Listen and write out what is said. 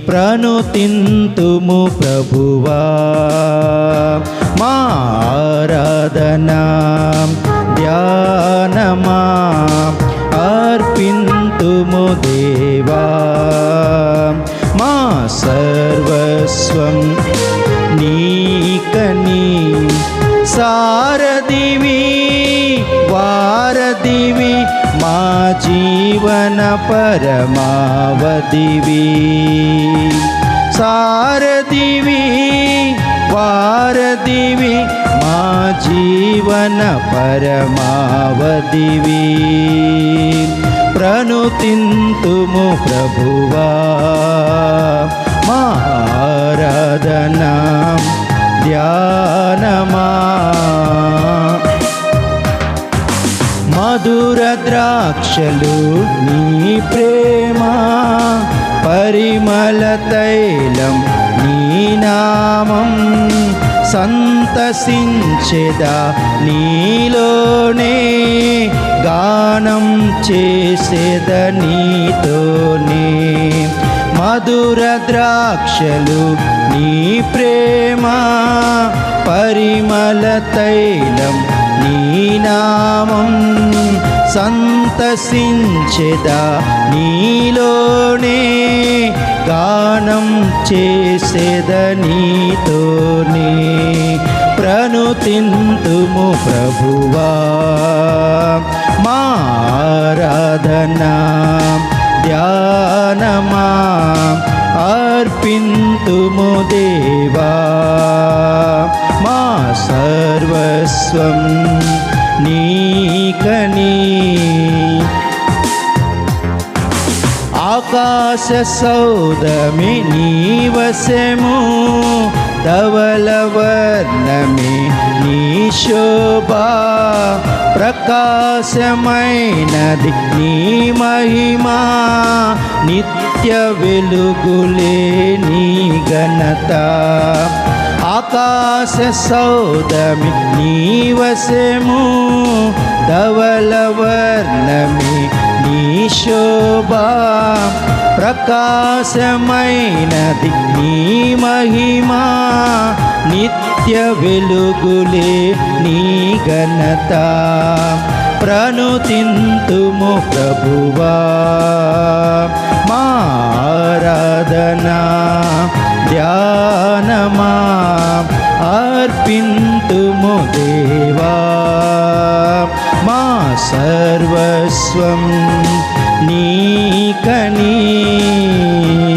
ప్రణుతింతుము ప్రభువా. మా ఆరాధనా ధ్యానమా అర్పింతుము దేవా. మా సర్వస్వం నీకని సారథివి వారధివి మా జీవన పరమావధివి. సారథివి వారధివి మా జీవన పరమావధివి. ప్రణుతింతుము ప్రభువా. మా ఆరాధనా ధ్యానమా మధుర ద్రాక్షలు నీ ప్రేమ పరిమళ తైలం నీ నామం సంతసించెదా నీలోనే గానం చేసేద నీతోనే. మధుర ద్రాక్షలు నీ ప్రేమ పరిమళ తైలం నీ నామం సంతసించెదా నీలోనే గానం చేసేద నీతోనే. ప్రణుతింతుము ప్రభువా. మా ఆరాధనా ధ్యానమా అర్పింతుము దేవా. మా సర్వస్వం నీకని ఆకాశ సౌదమి నీ వశము ధవల వర్ణమే నీ శోభా. ప్రకాశమైనది నీ మహిమా నిత్య వెలుగులే నీ ఘనత. ఆకాశ సౌదమి నీ వశము ధవల వర్ణమే నీ శోభా. ప్రకాశమైనది నీ మహిమా నిత్య వెలుగులే నీ ఘనత. ప్రణుతింతుము ప్రభువా. మా ఆరాధనా ధ్యానమా అర్పింతుము దేవా. మా సర్వస్వం నీకని